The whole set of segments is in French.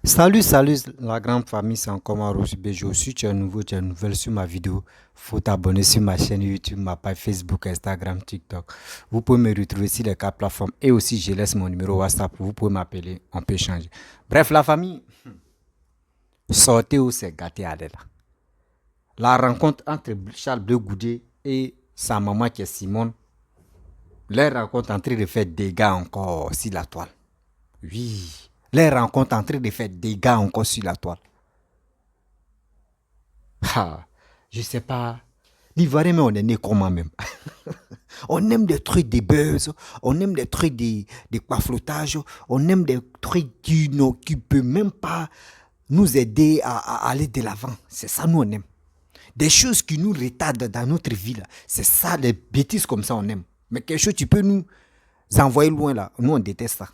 Salut la grande famille, c'est encore Marouche Bejo. Si tu es nouveau, tu es nouvelle sur ma vidéo, faut t'abonner sur ma chaîne YouTube, ma page Facebook, Instagram, TikTok. Vous pouvez me retrouver sur les quatre plateformes et aussi je laisse mon numéro WhatsApp, vous pouvez m'appeler, on peut échanger. Bref, la famille, sortez où c'est gâté à là. La rencontre entre Charles Bleu Goudé et sa maman qui est Simone, les rencontres en train de faire des dégâts encore sur la toile. Oui, les rencontres en train de faire des dégâts encore sur la toile. Ah, je sais pas. L'Ivoirien, mais on est né comment même. On aime des trucs de buzz, on aime des trucs de paflotage, on aime des trucs qui ne peuvent même pas nous aider à aller de l'avant. C'est ça, nous, on aime. Des choses qui nous retardent dans notre vie, là. C'est ça, des bêtises comme ça, on aime. Mais quelque chose, tu peux nous envoyer loin, là. Nous, on déteste ça.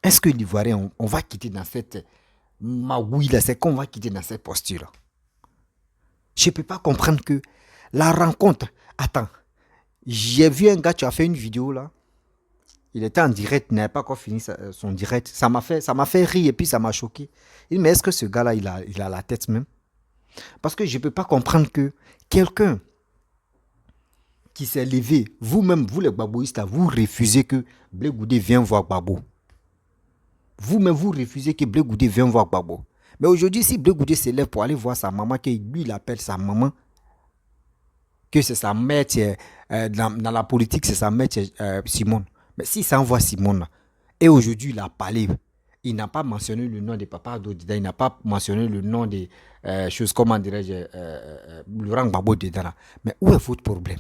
Est-ce que l'Ivoirien, on va quitter dans cette magouille, là, c'est qu'on va quitter dans cette posture, là. Je ne peux pas comprendre que la rencontre... Attends, j'ai vu un gars, tu as fait une vidéo là. Il était en direct, il n'avait pas encore fini son direct. Ça m'a fait rire et puis ça m'a choqué. Il dit, mais est-ce que ce gars-là, il a la tête même? Parce que je ne peux pas comprendre que quelqu'un qui s'est levé, vous-même, vous les babouistes, vous refusez que Blé Goudé vienne voir Babo. Vous-même, vous refusez que Blé Goudé vienne voir Babo. Mais aujourd'hui, si Blé Goudé se lève pour aller voir sa maman, que lui, il appelle sa maman, que c'est sa mère, dans la politique, c'est sa mère, Simone. Mais si ça envoie Simone, là, et aujourd'hui, il a parlé, il n'a pas mentionné le nom de Papa Dodida, il n'a pas mentionné le nom des choses, comment dirais-je, Laurent Gbagbo dedans là. Mais où est votre problème?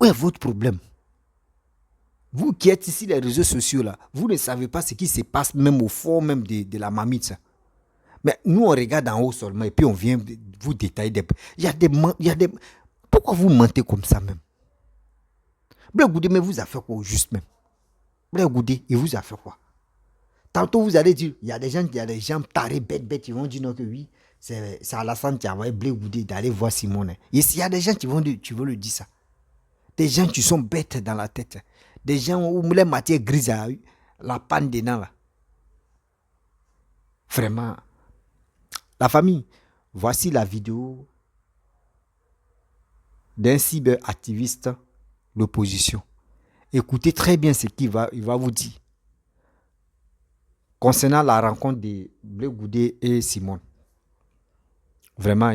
Où est votre problème? Vous qui êtes ici, les réseaux sociaux là, vous ne savez pas ce qui se passe même au fond même de la mamite, ça. Mais nous, on regarde en haut seulement et puis on vient vous détailler des... Il y a des... Pourquoi vous mentez comme ça même? Blé Goudé, mais vous a fait quoi au juste même? Blé Goudé, il vous a fait quoi? Tantôt, vous allez dire, il y a des gens tarés, bêtes, ils vont dire non que oui, c'est Alassane qui a envoyé Blé Goudé d'aller voir Simone. Il y a des gens qui vont dire, tu veux le dire ça. Des gens qui sont bêtes dans la tête. Des gens où les matières grises, la panne dedans là. Vraiment. La famille, voici la vidéo d'un cyberactiviste l'opposition. Écoutez très bien ce qu'il va vous dire concernant la rencontre de Blé Goudé et Simone. Vraiment,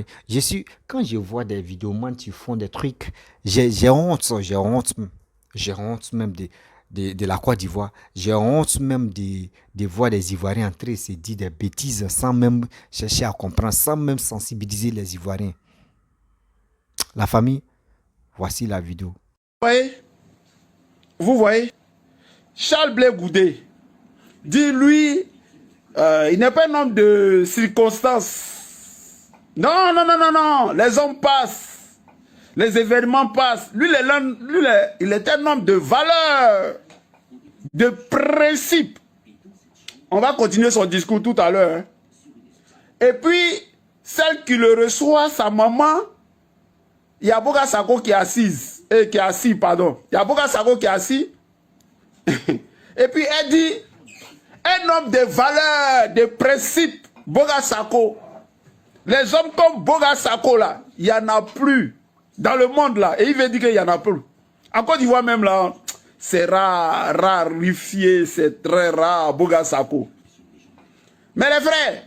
quand je vois des vidéos qui font des trucs, j'ai honte même de la Côte d'Ivoire. J'ai honte même de voir des Ivoiriens entrer et se dire des bêtises sans même chercher à comprendre, sans même sensibiliser les Ivoiriens. La famille, voici la vidéo. Vous voyez, Charles Blé Goudé dit lui, il n'est pas un homme de circonstances. Non, non, non, non, non, les hommes passent, les événements passent. Lui, il est un homme de valeur, de principe. On va continuer son discours tout à l'heure. Hein. Et puis, celle qui le reçoit, sa maman, il y a Boga Sako qui est assise. Il y a Boga Sako qui est assis. Et puis elle dit, un homme de valeur, de principe, Boga Sako. Les hommes comme Boga Sako là, il n'y en a plus dans le monde là. Et il veut dire qu'il n'y en a plus. En Côte d'Ivoire même là, c'est rare, rarifié, c'est très rare, Boga Sako. Mais les frères,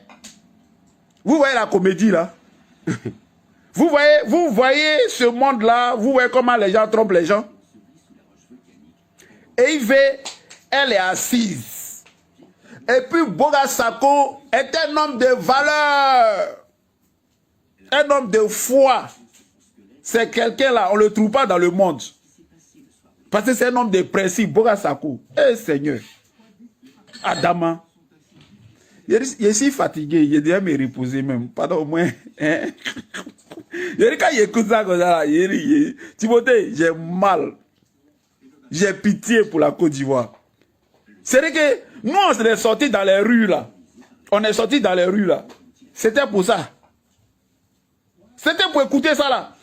vous voyez la comédie là. Vous voyez ce monde-là, vous voyez comment les gens trompent les gens. Et elle est assise. Et puis Boga Sako est un homme de valeur. Un homme de foi. C'est quelqu'un là, on ne le trouve pas dans le monde. Parce que c'est un homme de principe, Boga Sako. Eh Seigneur. Adama. Je suis fatigué, je dois me reposer même. Pardon, au moins. Hein? Quand il écoute ça comme ça, Timothée, j'ai mal. J'ai pitié pour la Côte d'Ivoire. C'est vrai que nous, on est sortis dans les rues là. On est sortis dans les rues là. C'était pour ça. C'était pour écouter ça là.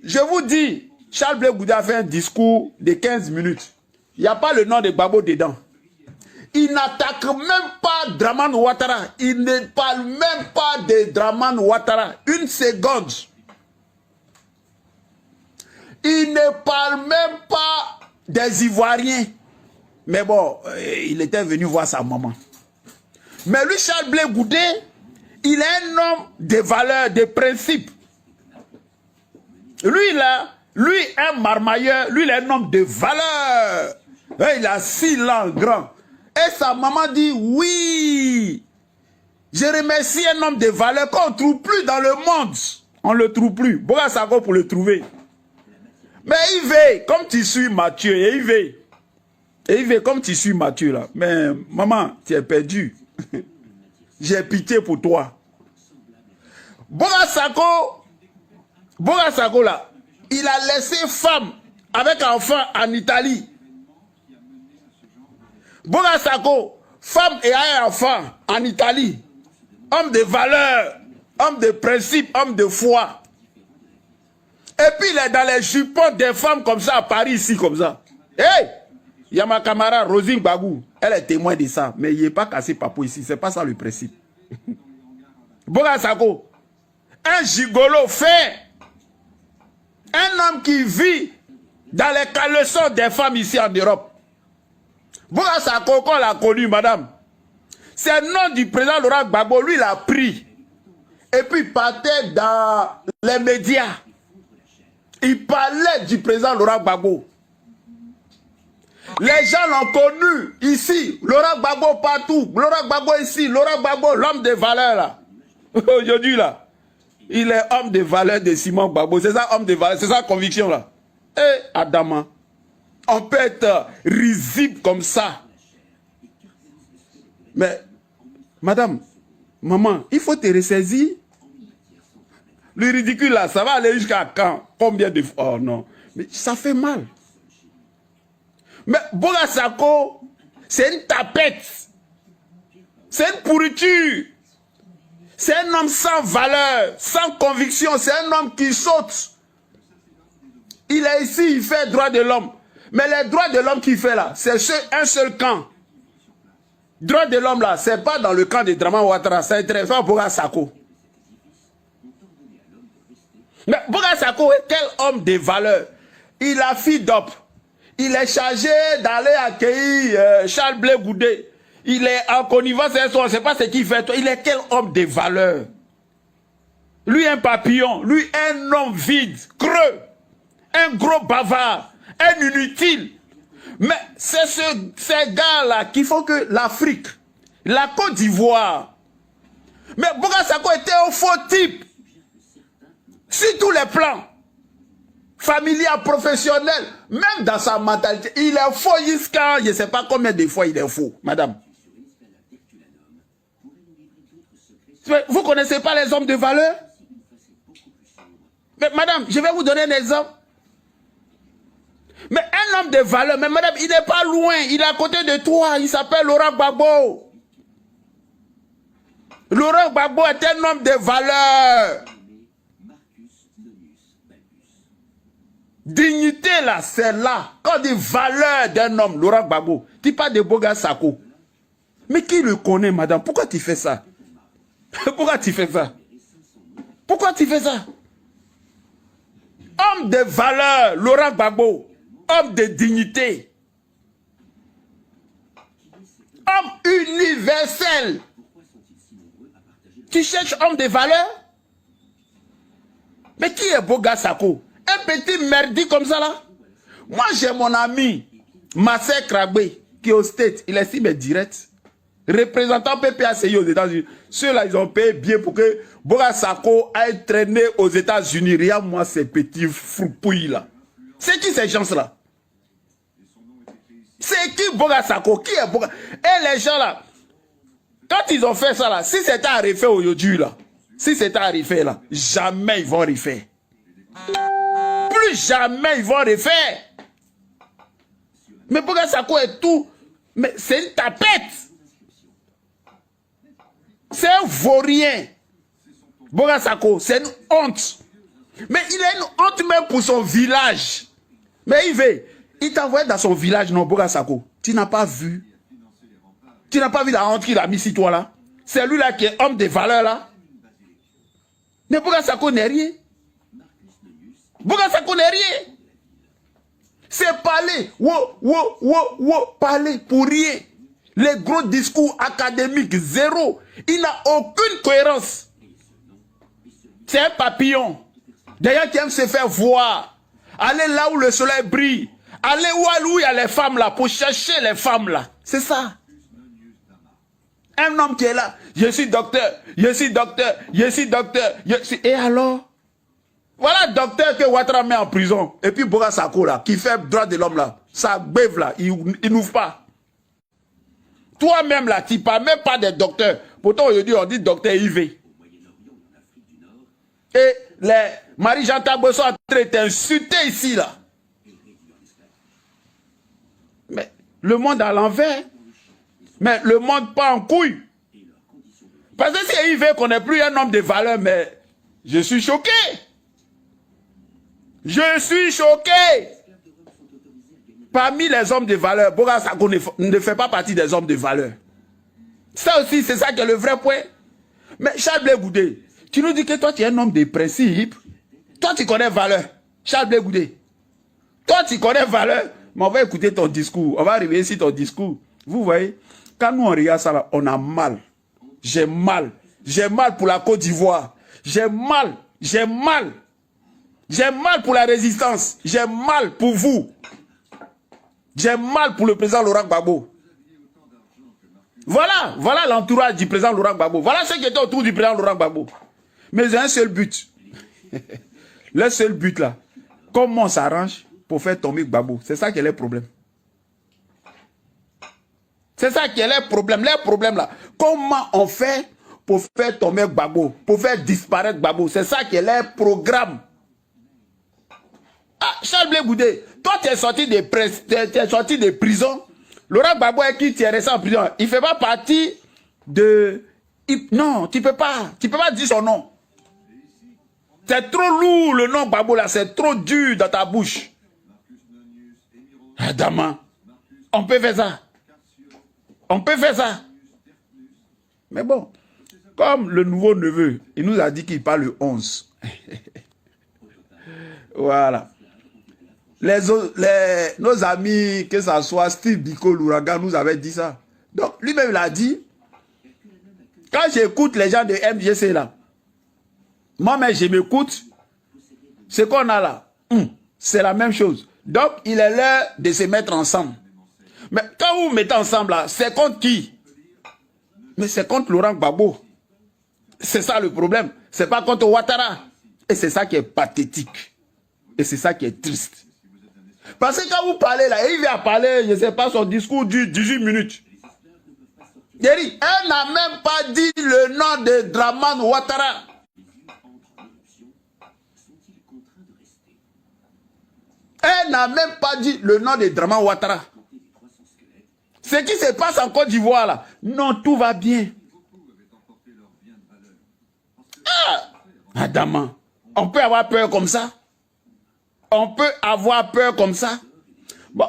Je vous dis, Charles Blé Goudé a fait un discours de 15 minutes. Il n'y a pas le nom de Gbagbo dedans. Il n'attaque même pas Dramane Ouattara. Il ne parle même pas de Dramane Ouattara. Une seconde. Il ne parle même pas des Ivoiriens. Mais bon, il était venu voir sa maman. Mais lui, Charles Blé Goudé, il est un homme de valeurs, de principes. Lui, là, lui, un marmailleur, lui, il est un homme de valeurs. Et il a 6 langues grand. Et sa maman dit, oui, je remercie un homme de valeurs qu'on ne trouve plus dans le monde. On ne le trouve plus. Boga Sako pour le trouver. Mais il veut, comme tu suis Mathieu, et il veut. Et il veut, comme tu suis Mathieu, là. Mais maman, tu es perdu. J'ai pitié pour toi. Boga Sako, là, il a laissé femme avec enfant en Italie. Boga Sako, femme et un enfant en Italie. Homme de valeur, homme de principe, homme de foi. Et puis il est dans les jupons des femmes comme ça à Paris, ici, comme ça. Hey! Il y a ma camarade Rosine Bagou. Elle est témoin de ça. Mais il n'est pas cassé papou ici. C'est pas ça le principe. Boga Sako, un gigolo fait. Un homme qui vit dans les caleçons des femmes ici en Europe. Boga Sako, qu'on l'a connu, madame. C'est le nom du président Laurent Gbagbo. Lui, il a pris. Et puis, il partait dans les médias. Il parlait du président Laurent Gbagbo. Les gens l'ont connu ici. Laurent Gbagbo partout. Laurent Gbagbo ici. Laurent Gbagbo, l'homme de valeur, là. Aujourd'hui, là. Il est homme de valeur de Simon Gbagbo. C'est ça, homme de valeur. C'est sa conviction, là. Et Adama. On peut être risible comme ça. Mais, madame, maman, il faut te ressaisir. Le ridicule, là, ça va aller jusqu'à quand? Combien de fois? Oh non. Mais ça fait mal. Mais Boga Sako, c'est une tapette. C'est une pourriture. C'est un homme sans valeur, sans conviction. C'est un homme qui saute. Il est ici, il fait droit de l'homme. Mais les droits de l'homme qu'il fait là, c'est un seul camp. Droit de l'homme là, c'est pas dans le camp de Dramane Ouattara, c'est intéressant à Boga Sako. Mais Boga Sako est quel homme de valeur. Il a fait d'op. Il est chargé d'aller accueillir Charles Blé Goudé. Il est en connivence, on ne sait pas ce qu'il fait. Il est quel homme de valeur. Lui un papillon, lui un homme vide, creux, un gros bavard, un inutile. Mais c'est ces gars-là qui font que l'Afrique, la Côte d'Ivoire. Mais Boga Sako était un faux type. Sur tous les plans. Familial, professionnel, même dans sa mentalité. Il est faux jusqu'à, je ne sais pas combien de fois il est faux, madame. Vous ne connaissez pas les hommes de valeur? Mais madame, je vais vous donner un exemple. Mais un homme de valeur, mais madame, il n'est pas loin, il est à côté de toi, il s'appelle Laurent Gbagbo. Laurent Gbagbo est un homme de valeur. Dignité là, c'est là. Quand on dit valeur d'un homme, Laurent Gbagbo, tu parles de Boga Sako. Mais qui le connaît, madame? Pourquoi tu fais ça? Pourquoi tu fais ça? Pourquoi tu fais ça? Homme de valeur, Laurent Gbagbo. Homme de dignité. Homme universel. Tu cherches homme de valeur? Mais qui est Boga Sako? Un petit merdi comme ça là. Moi j'ai mon ami Marcel Krabbe qui est au State. Il est ici mais direct. Représentant PPACI aux États-Unis. Ceux-là ils ont payé bien pour que Boga Sako aille traîner aux États-Unis. Regarde moi ces petits foupouilles là. C'est qui ces gens là? C'est qui Boga Sako? Qui est Boga? Et les gens là, quand ils ont fait ça là, si c'était à refaire aujourd'hui là, si c'était à refaire là, jamais ils vont refaire. Plus jamais ils vont refaire. Mais Boga Sako est tout. Mais c'est une tapette. C'est un vaurien. Boga Sako, c'est une honte. Mais il a une honte même pour son village. Mais il t'a envoyé dans son village, non, Boga Sako. Tu n'as pas vu. Tu n'as pas vu la honte qu'il a mis sur toi là? C'est lui là qui est homme de valeur là. Mais pourquoi ça connaît rien? Pourquoi ça connaît rien? C'est parler. Parler pour rien. Les gros discours académiques, zéro. Il n'a aucune cohérence. C'est un papillon. D'ailleurs, qui aime se faire voir. Aller là où le soleil brille. Aller où il y a les femmes là, pour chercher les femmes là. C'est ça. Un homme qui est là. Je suis docteur. Je suis docteur. Je suis docteur. Et alors? Voilà le docteur que Ouattara met en prison. Et puis Bora Sako là, qui fait droit de l'homme là. Ça bève là, il n'ouvre pas. Toi-même là, tu ne parles même pas des docteurs. Pourtant aujourd'hui on dit docteur IV. Et les Marie-Jean Tabo sont en train d'insulter ici là. Mais le monde à l'envers. Mais le monde pas en couille. Parce que si IV qu'on n'est plus un homme de valeur, mais je suis choqué. Je suis choqué. Parmi les hommes de valeur, Bora Sako ne fait pas partie des hommes de valeur. Ça aussi, c'est ça qui est le vrai point. Mais Charles Blé Goudé, tu nous dis que toi, tu es un homme de principe. Toi, tu connais valeur. Charles Blé Goudé. Toi, tu connais valeur. Mais on va écouter ton discours. On va arriver ici ton discours. Vous voyez, quand nous on regarde ça, là, on a mal. J'ai mal. J'ai mal pour la Côte d'Ivoire. J'ai mal. J'ai mal. J'ai mal pour la résistance. J'ai mal pour vous. J'ai mal pour le président Laurent Gbagbo. Voilà l'entourage du président Laurent Gbagbo. Voilà ceux qui étaient autour du président Laurent Gbagbo. Mais j'ai un seul but. Le seul but là. Comment on s'arrange pour faire tomber Gbagbo? C'est ça qui est le problème. C'est ça qui est le problème. Le problème là. Comment on fait pour faire tomber Gbagbo? Pour faire disparaître Gbagbo? C'est ça qui est le programme. Ah, Charles Blé Goudé, toi tu es sorti de prison. Laurent Gbagbo est qui tu es resté en prison? Il ne fait pas partie de... Non, tu ne peux pas dire son nom. C'est trop lourd le nom Gbagbo là, c'est trop dur dans ta bouche. Adama, on peut faire ça. On peut faire ça. Mais bon, comme le nouveau neveu, il nous a dit qu'il parle le 11. Voilà. Nos amis, que ce soit Steve Biko, l'ouragan, nous avaient dit ça. Donc, lui-même, il a dit, quand j'écoute les gens de MGC là, moi-même, je m'écoute, ce qu'on a là, c'est la même chose. Donc, il est l'heure de se mettre ensemble. Mais quand vous vous mettez ensemble là, c'est contre qui? Mais c'est contre Laurent Gbagbo. C'est ça le problème. C'est pas contre Ouattara. Et c'est ça qui est pathétique. Et c'est ça qui est triste. Parce que quand vous parlez là, il vient parler, je ne sais pas, son discours dure 18 minutes. Elle n'a même pas dit le nom de Draman Ouattara. Elle n'a même pas dit le nom de Draman Ouattara. Ce qui se passe en Côte d'Ivoire là, non, tout va bien. Adama, on peut avoir peur comme ça? On peut avoir peur comme ça? Bon.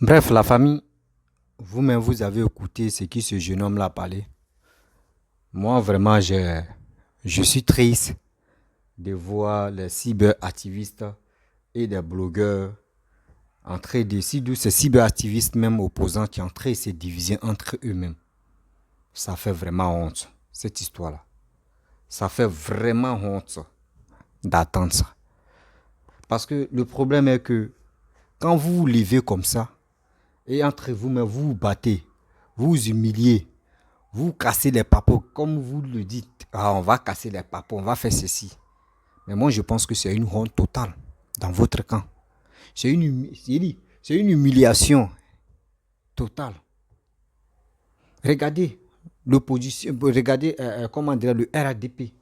Bref, la famille, vous-même, vous avez écouté ce que ce jeune homme-là parlait. Moi, vraiment, je suis triste de voir les cyberactivistes et des blogueurs en train de... ces cyberactivistes même opposants qui sont en train de se diviser entre eux-mêmes. Ça fait vraiment honte, cette histoire-là. Ça fait vraiment honte d'attendre ça. Parce que le problème est que quand vous vous levez comme ça, et entre vous-même, vous vous battez, vous vous humiliez, vous cassez les papeaux, comme vous le dites, on va casser les papeaux, on va faire ceci. Mais moi, je pense que c'est une honte totale dans votre camp. C'est une humiliation totale. Regardez l'opposition, regardez comment dire, le RADP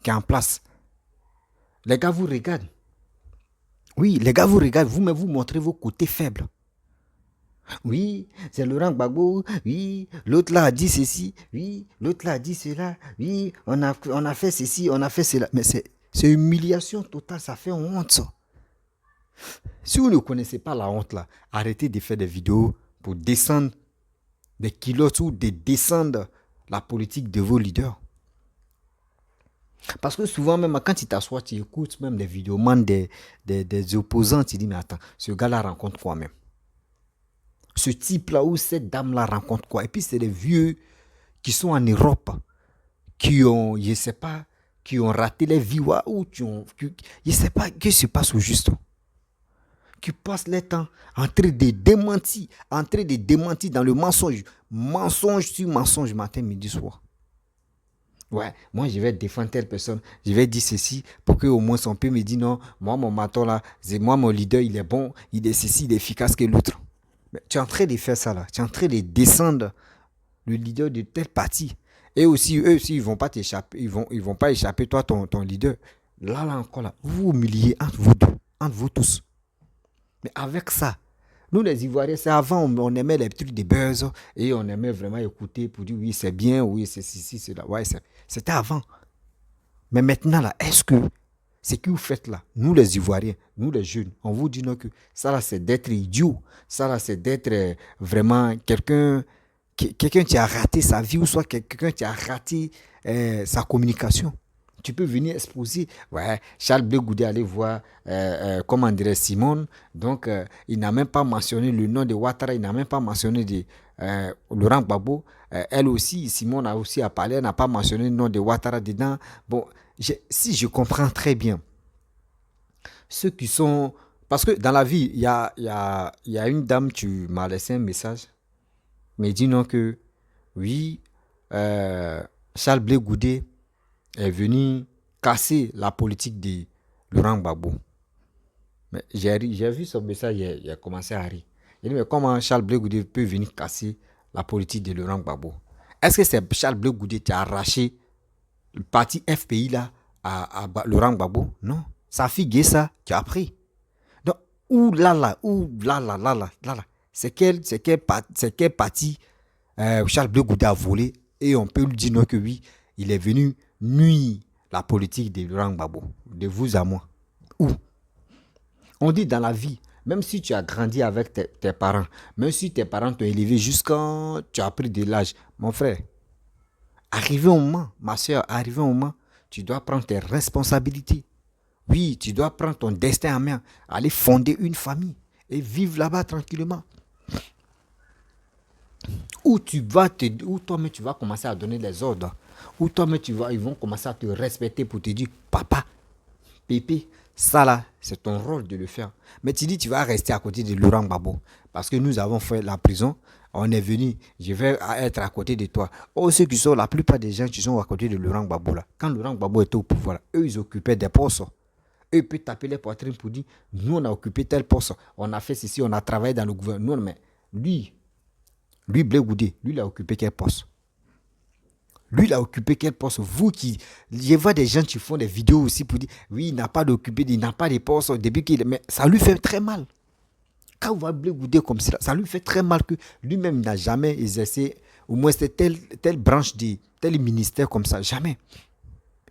qui est en place. Les gars vous regardent. Oui, les gars vous regardent, vous-même vous montrez vos côtés faibles. Oui, c'est Laurent Gbagbo, oui, l'autre là a dit ceci, oui, l'autre là a dit cela, oui, on a fait ceci, on a fait cela. Mais c'est humiliation totale, ça fait honte ça. Si vous ne connaissez pas la honte là, arrêtez de faire des vidéos pour descendre des culottes ou de descendre la politique de vos leaders. Parce que souvent, même quand tu t'assois, tu écoutes même des vidéos des opposants, tu dis, mais attends, ce gars-là rencontre quoi même? Ce type-là ou cette dame-là rencontre quoi? Et puis, c'est les vieux qui sont en Europe, qui ont, je ne sais pas, qui ont raté les vies, ou je ne sais pas, qu'est-ce qui se passe au juste? Qui passent leur temps en train de démentir, dans le mensonge, mensonge sur mensonge, matin, midi, soir. Ouais, moi je vais défendre telle personne, je vais dire ceci pour qu'au moins son peut me dire non, moi mon maton là, c'est moi mon leader, il est bon, il est ceci, il est efficace que l'autre. Mais tu es en train de faire ça là, tu es en train de descendre le leader de telle partie. Et aussi, eux aussi, ils vont pas t'échapper, ils vont pas échapper toi, ton leader. Là encore là, vous vous humiliez entre vous tous. Mais avec ça, nous les Ivoiriens, c'est avant, on aimait les trucs de buzz et on aimait vraiment écouter pour dire oui, c'est bien, oui, c'est ceci, c'est là. Ouais, c'était avant. Mais maintenant, là, est-ce que ce que vous faites là, nous les Ivoiriens, nous les jeunes, on vous dit non que ça là, c'est d'être idiot. Ça là, c'est d'être vraiment quelqu'un qui a raté sa vie ou soit quelqu'un qui a raté sa communication. Tu peux venir exposer. Ouais, Charles Blé Goudé allait voir, comment dirait Simone. Donc, il n'a même pas mentionné le nom de Ouattara, il n'a même pas mentionné de Laurent Gbagbo. Elle aussi, Simone a aussi à parler, elle n'a pas mentionné le nom de Ouattara dedans. Bon, si je comprends très bien, ceux qui sont... Parce que dans la vie, il y a une dame, tu m'as laissé un message, mais dis non que, oui, Charles Blé Goudé est venu casser la politique de Laurent Gbagbo. Mais j'ai vu son message, il a commencé à rire. Il dit, mais comment Charles Blé Goudé peut venir casser la politique de Laurent Gbagbo? Est-ce que c'est Charles Blé Goudé qui a arraché le parti FPI là à Laurent Gbagbo? Non. Sa fille Guessa qui a pris. Donc, c'est quel parti Charles Blé Goudé a volé et on peut lui dire non que oui, il est venu nuire la politique de Laurent Gbagbo, de vous à moi. Où? On dit dans la vie, même si tu as grandi avec tes parents, même si tes parents t'ont élevé jusqu'à tu as pris de l'âge, mon frère, arrivé au moment, ma soeur, arrivé au moment, tu dois prendre tes responsabilités. Oui, tu dois prendre ton destin en main, aller fonder une famille et vivre là-bas tranquillement. Où toi-même tu vas commencer à donner les ordres. Où toi-même ils vont commencer à te respecter pour te dire papa, pépé, ça là, c'est ton rôle de le faire. Mais tu dis tu vas rester à côté de Laurent Gbagbo parce que nous avons fait la prison. On est venu, je vais être à côté de toi. Oh, ceux qui sont, la plupart des gens qui sont à côté de Laurent Gbagbo là, quand Laurent Gbagbo était au pouvoir, eux ils occupaient des postes. Eux ils peuvent taper les poitrines pour dire nous on a occupé tel poste, on a fait ceci, on a travaillé dans le gouvernement. Mais lui, Blé Goudé, lui, il a occupé quel poste? Lui, il a occupé quel poste? Vous qui... Je vois des gens qui font des vidéos aussi pour dire, oui, il n'a pas d'occupé, il n'a pas de poste depuis qu'il... Mais ça lui fait très mal. Quand vous voyez Blé Goudé comme ça lui fait très mal que lui-même n'a jamais exercé, au moins c'était telle branche, tel ministère comme ça, jamais.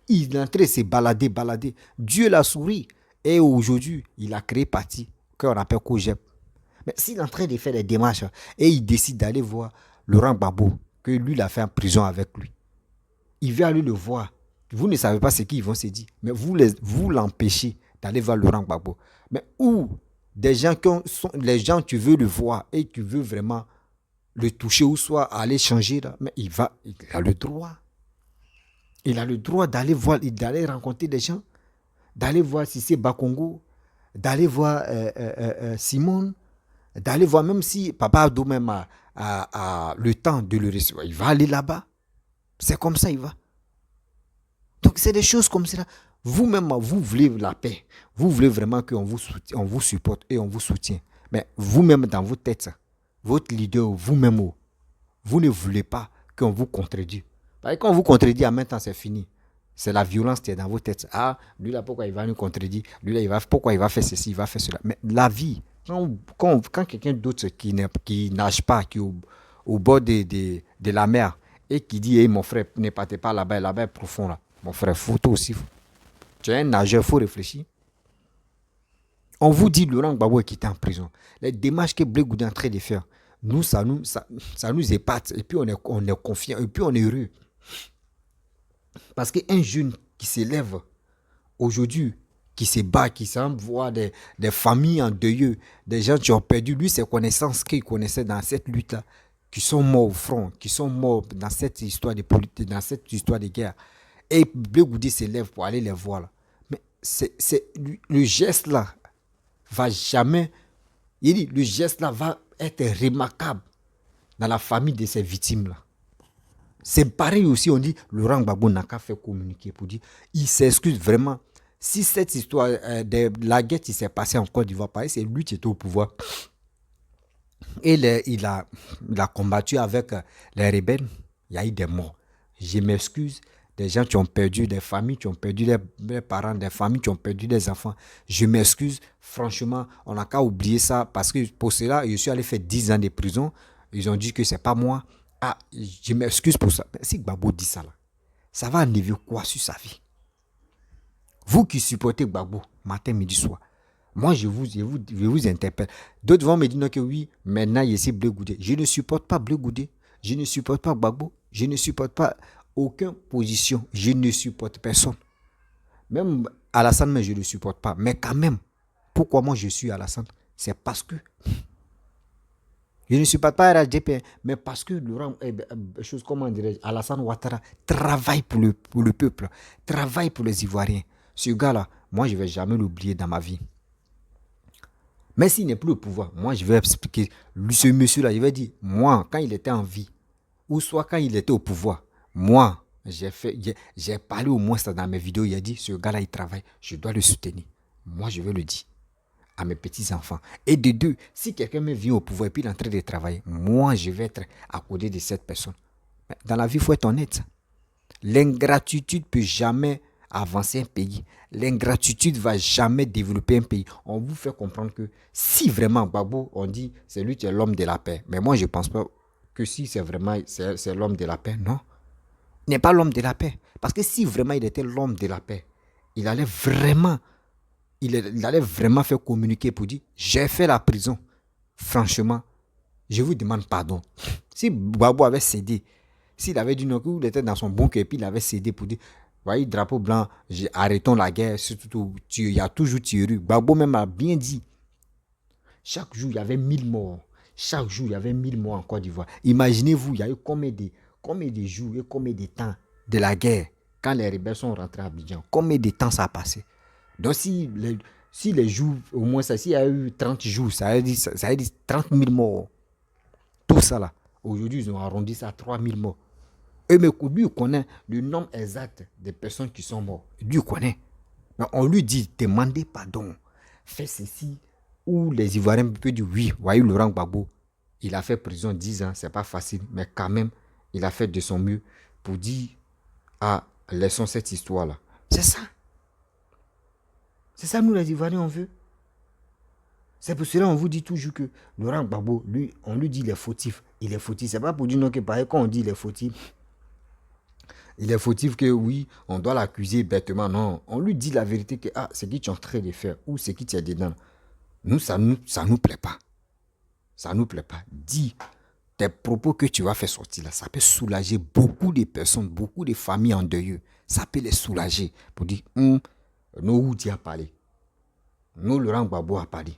Il est en train de se balader. Dieu l'a souri. Et aujourd'hui, il a créé parti qu'on appelle COGEP. Mais s'il est en train de faire des démarches et il décide d'aller voir Laurent Gbagbo, que lui, il a fait en prison avec lui, il va aller le voir. Vous ne savez pas ce qu'ils vont se dire, mais vous l'empêchez d'aller voir Laurent Gbagbo. Mais où des gens les gens, tu veux le voir et tu veux vraiment le toucher ou soit aller changer, là, mais il a le droit. Il a le droit d'aller voir, d'aller rencontrer des gens, d'aller voir Cissé Bakongo, d'aller voir Simone, d'aller voir, même si Papa Abdou même a le temps de le recevoir, il va aller là-bas. C'est comme ça, il va. Donc, c'est des choses comme ça. Vous-même, vous voulez la paix. Vous voulez vraiment qu'on vous supporte et on vous soutient. Mais vous-même, dans votre tête, votre leader, vous-même, vous ne voulez pas qu'on vous contredise. Parce que quand on vous contredit, en même temps, c'est fini. C'est la violence qui est dans vos têtes. Ah, lui là, pourquoi il va nous contredire? Lui là, pourquoi il va faire ceci, il va faire cela. Mais la vie, quand quelqu'un d'autre qui nage pas, qui est au bord de la mer, et qui dit, hey, mon frère, ne partez pas là-bas est profond là. Mon frère, faut toi aussi. Tu es un nageur, il faut réfléchir. On vous dit Laurent Gbagbo qui était en prison. Les démarches que Blé Goudé est en train de faire, Nous, ça nous épate. Et puis, on est confiant. Et puis, on est heureux. Parce qu'un jeune qui s'élève aujourd'hui, qui se bat, qui s'envoie des familles en deuil, des gens qui ont perdu, lui, ses connaissances qu'il connaissait dans cette lutte-là, qui sont morts au front, qui sont morts dans cette histoire de politique, dans cette histoire de guerre. Et Blé Goudé s'élève pour aller les voir. Là. Mais le geste là va jamais, il dit, le geste là va être remarquable dans la famille de ces victimes là. C'est pareil aussi, on dit, Laurent Gbagbo n'a qu'à faire communiquer pour dire, il s'excuse vraiment. Si cette histoire de la guerre qui s'est passée en Côte d'Ivoire, pareil, c'est lui qui était au pouvoir. Et il a combattu avec les rebelles, il y a eu des morts. Je m'excuse, des gens qui ont perdu, des familles qui ont perdu leurs parents, des familles qui ont perdu des enfants. Je m'excuse, franchement, on n'a qu'à oublier ça parce que pour cela, je suis allé faire 10 ans de prison. Ils ont dit que c'est pas moi. Ah, je m'excuse pour ça. Mais si Gbagbo dit ça, là, ça va enlever quoi sur sa vie? Vous qui supportez Gbagbo, matin, midi, soir, moi, je vous interpelle. D'autres vont me dire que oui, maintenant, il y a Blé Goudé. Je ne supporte pas Blé Goudé. Je ne supporte pas Gbagbo. Je ne supporte pas aucune position. Je ne supporte personne. Même Alassane, mais je ne le supporte pas. Mais quand même, pourquoi moi je suis Alassane? C'est parce que je ne supporte pas RHDP, mais parce que comment dirais-je, Alassane Ouattara travaille pour le peuple, travaille pour les Ivoiriens. Ce gars-là, moi, je ne vais jamais l'oublier dans ma vie. Mais s'il n'est plus au pouvoir, moi, je vais expliquer. Ce monsieur-là, je vais dire, moi, quand il était en vie, ou soit quand il était au pouvoir, moi, j'ai parlé au moins ça dans mes vidéos, il a dit, ce gars-là, il travaille, je dois le soutenir. Moi, je vais le dire à mes petits-enfants. Et de deux, si quelqu'un me vient au pouvoir et puis il est en train de travailler, moi, je vais être à côté de cette personne. Dans la vie, il faut être honnête. L'ingratitude ne peut jamais avancer un pays. L'ingratitude ne va jamais développer un pays. On vous fait comprendre que si vraiment Gbagbo, on dit, c'est lui qui est l'homme de la paix. Mais moi, je ne pense pas que si c'est vraiment c'est l'homme de la paix, non. Il n'est pas l'homme de la paix. Parce que si vraiment il était l'homme de la paix, il allait vraiment faire communiquer pour dire, j'ai fait la prison. Franchement, je vous demande pardon. Si Gbagbo avait cédé, s'il avait dit non, qu'il était dans son bunker et puis il avait cédé pour dire, voyez, drapeau blanc, arrêtons la guerre, surtout, il y a toujours tiré. Gbagbo même a bien dit, chaque jour, il y avait 1000 morts. Chaque jour, il y avait 1000 morts en Côte d'Ivoire. Imaginez-vous, il y a eu combien de jours et combien de temps de la guerre quand les rebelles sont rentrés à Abidjan. Combien de temps ça a passé? Donc, si les jours, au moins, s'il y a eu 30 jours, ça a dit 30 000 morts. Tout ça là. Aujourd'hui, ils ont arrondi ça à 3 000 morts. Et mais lui, il connaît le nombre exact des personnes qui sont mortes. Lui, il connaît. Mais on lui dit, demandez pardon. Fais ceci. Ou les Ivoiriens peuvent dire, oui, voyez Laurent Gbagbo, il a fait prison 10 ans, c'est pas facile, mais quand même, il a fait de son mieux pour dire, ah, laissons cette histoire-là. C'est ça. C'est ça, nous, les Ivoiriens, on veut. C'est pour cela qu'on vous dit toujours que Laurent Gbagbo, lui, on lui dit il est fautif. Il est fautif. C'est pas pour dire non que pareil, quand on dit il est fautif, il est fautif que oui, on doit l'accuser bêtement. Non, on lui dit la vérité que ah, c'est qui tu es en train de faire ou c'est qui tu es dedans. Nous, ça nous plaît pas. Ça nous plaît pas. Dis tes propos que tu vas faire sortir là, ça peut soulager beaucoup de personnes, beaucoup de familles en deuil. Ça peut les soulager pour dire, nous, Oudi a parlé. Nous, Laurent Gbagbo a parlé.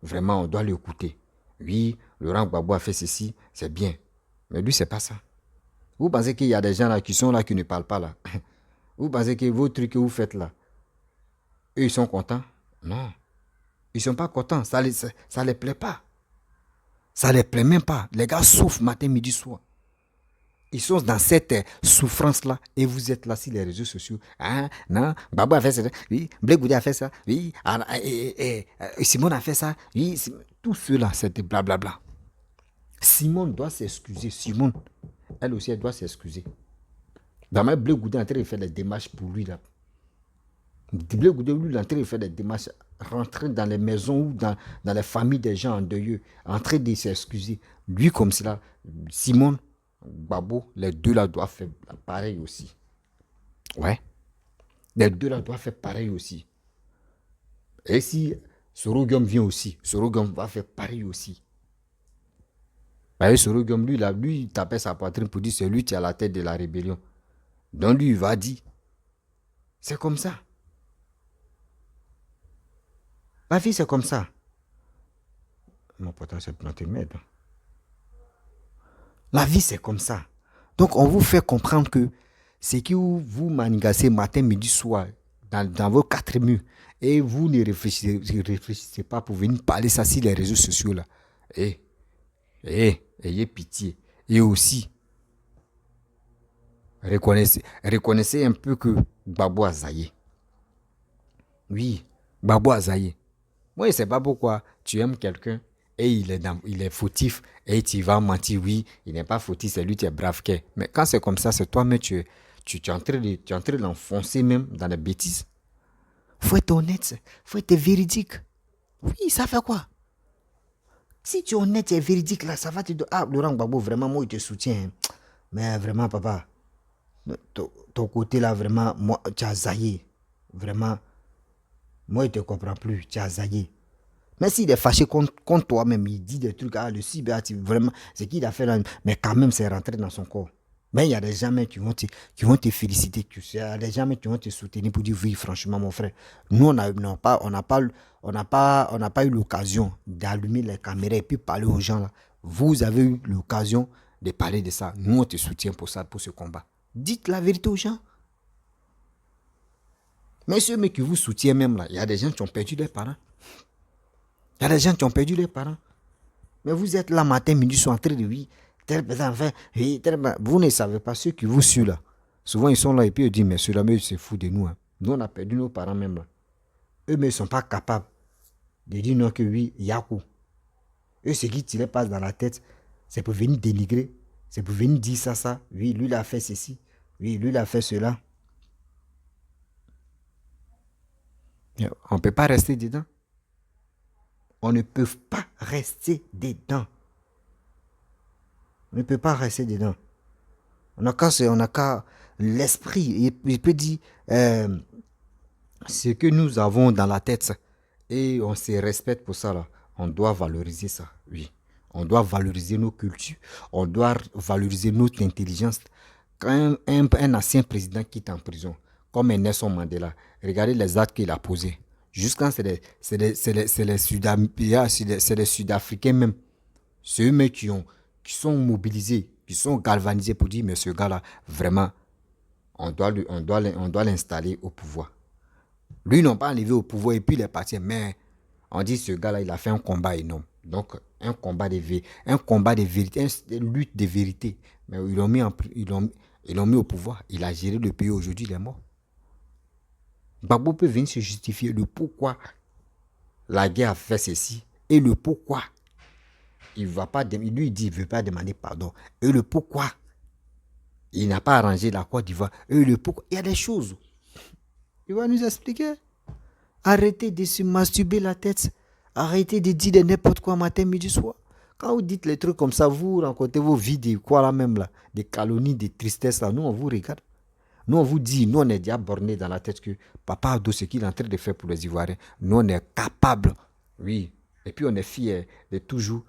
Vraiment, on doit l'écouter. Oui, Laurent Gbagbo a fait ceci, c'est bien. Mais lui, c'est pas ça. Vous pensez qu'il y a des gens là qui sont là, qui ne parlent pas là? Vous pensez que vos trucs que vous faites là, eux, ils sont contents? Non. Ils ne sont pas contents. Ça les plaît pas. Ça les plaît même pas. Les gars souffrent matin, midi, soir. Ils sont dans cette souffrance-là et vous êtes là sur les réseaux sociaux. Ah, non, Gbagbo a fait ça. Oui, Blé Goudé a fait ça. Oui, Simone a fait ça. Oui, tout cela, c'est des blablabla. Simone doit s'excuser. Simone, elle aussi, elle doit s'excuser. Vraiment, Blé Goudé est en train de faire des démarches pour lui là. Blé Goudé, lui, il est en train de faire des démarches, rentrer dans les maisons ou dans les familles des gens en deuil, en train de s'excuser. Lui, comme cela, Simone, Gbagbo, les deux là doivent faire pareil aussi. Ouais. Les deux là doivent faire pareil aussi. Et si Sorogum vient aussi, Sorogum va faire pareil aussi. Soro Guillaume, lui, il tapait sa poitrine pour dire c'est lui qui est à la tête de la rébellion. Donc lui, il va dire. C'est comme ça. La vie, c'est comme ça. Mon pote s'est planté, merde. La vie, c'est comme ça. Donc, on vous fait comprendre que c'est que vous manigassez matin, midi, soir, dans vos quatre murs, et vous ne réfléchissez pas pour venir parler ça sur les réseaux sociaux là. Ayez pitié. Et aussi, reconnaissez un peu que Gbagbo a zaillé. Oui, Gbagbo a zaillé. Moi, je ne sais pas pourquoi tu aimes quelqu'un et il est fautif et tu vas mentir. Oui, il n'est pas fautif, c'est lui qui est brave. Mais quand c'est comme ça, c'est toi-même, tu es en train de l'enfoncer même dans les bêtises. Il faut être honnête, il faut être véridique. Oui, ça fait quoi? Si tu es honnête et véridique, là, ça va te dire, ah, Laurent Gbagbo, vraiment, moi, il te soutient. Mais vraiment, papa, ton côté là, vraiment, moi, tu as zaillé. Vraiment, moi, il ne te comprend plus, tu as zaillé. Mais s'il est fâché contre toi-même, il dit des trucs, ah, le cyber, vraiment, c'est qu'il a fait là, mais quand même, c'est rentré dans son corps. Mais il y a des gens qui vont te féliciter, tu sais, il y a des gens qui vont te soutenir pour dire, oui, franchement, mon frère, nous, on n'a pas eu l'occasion d'allumer les caméras et puis parler aux gens là. Vous avez eu l'occasion de parler de ça. Nous, on te soutient pour ça, pour ce combat. Dites la vérité aux gens. Mais ceux qui vous soutiennent même là, il y a des gens qui ont perdu leurs parents. Il y a des gens qui ont perdu leurs parents. Mais vous êtes là matin, midi, soir en train de oui, tel personne, enfin, oui, vous ne savez pas ceux qui vous suivent là. Souvent ils sont là et puis ils disent, mais ceux-là, mais c'est fou de nous. Hein. Nous, on a perdu nos parents même là. Eux, mais ils ne sont pas capables de dire non que oui, Yakou. Eux, ce qui leur passe dans la tête, c'est pour venir dénigrer, c'est pour venir dire ça. Oui, lui, il a fait ceci. Oui, lui, il a fait cela. On ne peut pas rester dedans. On ne peut pas rester dedans. On ne peut pas rester dedans. On n'a qu'à l'esprit. Il peut dire ce que nous avons dans la tête et on se respecte pour ça. Là. On doit valoriser ça, oui. On doit valoriser nos cultures. On doit valoriser notre intelligence. Quand un ancien président quitte en prison, comme Nelson Mandela, regardez les actes qu'il a posés. Jusqu'à c'est les Sud-Africains même. Ceux mêmes qui sont mobilisés, qui sont galvanisés pour dire, mais ce gars-là, vraiment, on doit l'installer au pouvoir. Lui, ils n'ont pas enlevé au pouvoir et puis il est parti. Mais on dit, ce gars-là, il a fait un combat énorme. Donc, un combat de vérité, une lutte de vérité. Mais ils l'ont mis au pouvoir. Il a géré le pays, aujourd'hui, il est mort. Gbagbo peut venir se justifier le pourquoi la guerre a fait ceci et le pourquoi il lui dit il ne veut pas demander pardon et le pourquoi il n'a pas arrangé la Côte d'Ivoire et le pourquoi il y a des choses il va nous expliquer. Arrêtez de se masturber la tête, arrêtez de dire n'importe quoi matin midi soir. Quand vous dites les trucs comme ça, vous rencontrez vos vies de quoi là même là, des calomnies, des tristesses là, nous on vous regarde. Nous, on vous dit, nous, on est déjà bornés dans la tête que Papa Abdo, ce qu'il est en train de faire pour les Ivoiriens, nous, on est capables, oui. Et puis, on est fiers de toujours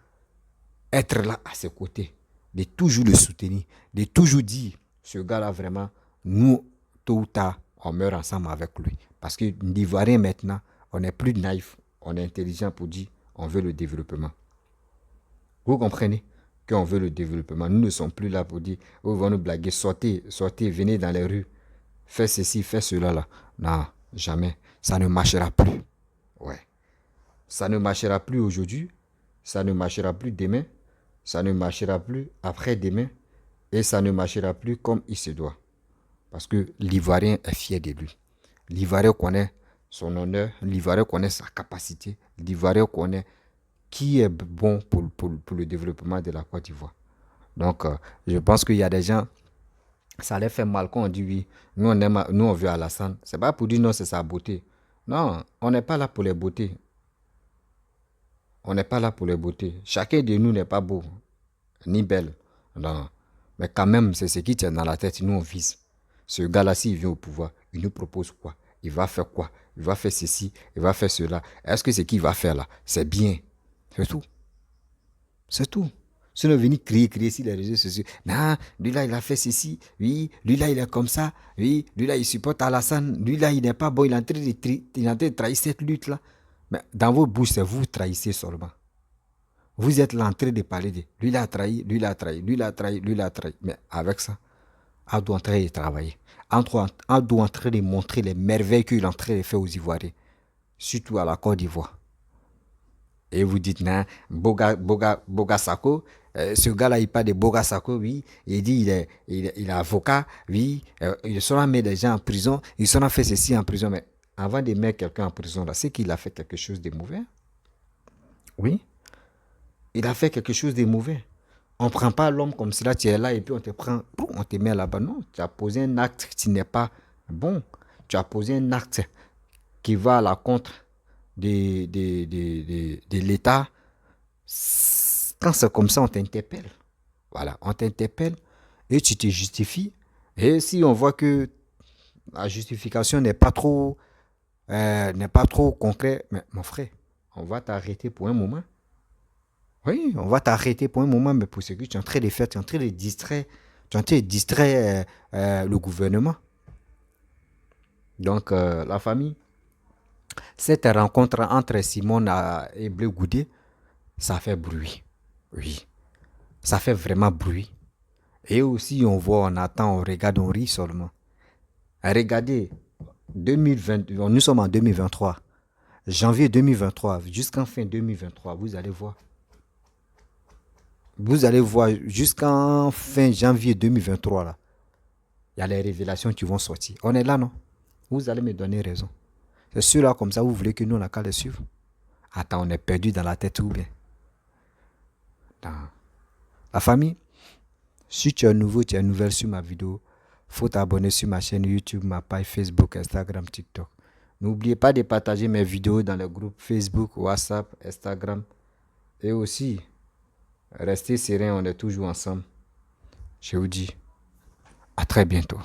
être là à ses côtés, de toujours le soutenir, de toujours dire, ce gars-là, vraiment, nous, tôt ou tard, on meurt ensemble avec lui. Parce que l'Ivoirien, maintenant, on n'est plus naïf, on est intelligent pour dire, on veut le développement. Vous comprenez? Qu'on veut le développement. Nous ne sommes plus là pour dire, oh, ils vont nous blaguer, sortez, venez dans les rues, faites ceci, faites cela là. Non, jamais. Ça ne marchera plus. Ouais. Ça ne marchera plus aujourd'hui, ça ne marchera plus demain, ça ne marchera plus après-demain, et ça ne marchera plus comme il se doit. Parce que l'Ivoirien est fier de lui. L'Ivoirien connaît son honneur, l'Ivoirien connaît sa capacité, l'Ivoirien connaît qui est bon pour le développement de la Côte d'Ivoire. Donc, je pense qu'il y a des gens, ça leur fait mal quand on dit oui, nous on veut Alassane. C'est pas pour dire non, c'est sa beauté. Non, on n'est pas là pour les beautés. On n'est pas là pour les beautés. Chacun de nous n'est pas beau, ni belle. Non. Mais quand même, c'est ce qui tient dans la tête, nous on vise. Ce gars-là, s'il vient au pouvoir, il nous propose quoi? Il va faire quoi? Il va faire ceci, il va faire cela. Est-ce que ce qu'il va faire là, c'est bien? C'est tout. C'est tout. Sinon, venir crier sur les réseaux sociaux. Non, lui là, il a fait ceci. Oui, lui là, il est comme ça. Oui, lui là, il supporte Alassane. Lui là, il n'est pas bon. Il est en train de trahir cette lutte-là. Mais dans vos bouches, c'est vous trahissez seulement. Vous êtes là en train de parler de lui l'a trahi, lui l'a trahi, lui l'a trahi, lui l'a trahi. Mais avec ça, on doit en train de travailler. On doit en train de montrer les merveilles qu'il est en train de faire aux Ivoiriens. Surtout à la Côte d'Ivoire. Et vous dites, non, Boga Sako, ce gars-là, il parle de Boga Sako, oui. Il dit, il est avocat, oui. Il sera mis des gens en prison, il sera fait ceci en prison. Mais avant de mettre quelqu'un en prison, là, c'est qu'il a fait quelque chose de mauvais. Oui. Il a fait quelque chose de mauvais. On ne prend pas l'homme comme cela, tu es là et puis on te prend, on te met là-bas. Non, tu as posé un acte qui n'est pas bon. Tu as posé un acte qui va à la contre de l'État. Quand c'est comme ça, on t'interpelle. Voilà, on t'interpelle et tu te justifies. Et si on voit que la justification n'est pas trop concrète, mais mon frère, on va t'arrêter pour un moment. Oui, on va t'arrêter pour un moment, mais pour ce que tu es en train de faire, tu es en train de distraire, le gouvernement. Donc, la famille, cette rencontre entre Simon et Bleu Goudé, ça fait bruit. Oui, ça fait vraiment bruit. Et aussi, on voit, on attend, on regarde, on rit seulement. Regardez, 2020, nous sommes en 2023. Janvier 2023 jusqu'en fin 2023, vous allez voir. Vous allez voir jusqu'en fin janvier 2023, là, il y a les révélations qui vont sortir. On est là, non? Vous allez me donner raison. C'est sûr, là, comme ça, vous voulez que nous, on n'a qu'à les suivre. Attends, on est perdu dans la tête ou bien? Dans la famille, si tu es nouveau, tu es nouvelle sur ma vidéo, faut t'abonner sur ma chaîne YouTube, ma page Facebook, Instagram, TikTok. N'oubliez pas de partager mes vidéos dans les groupes Facebook, WhatsApp, Instagram. Et aussi, restez serein, on est toujours ensemble. Je vous dis à très bientôt.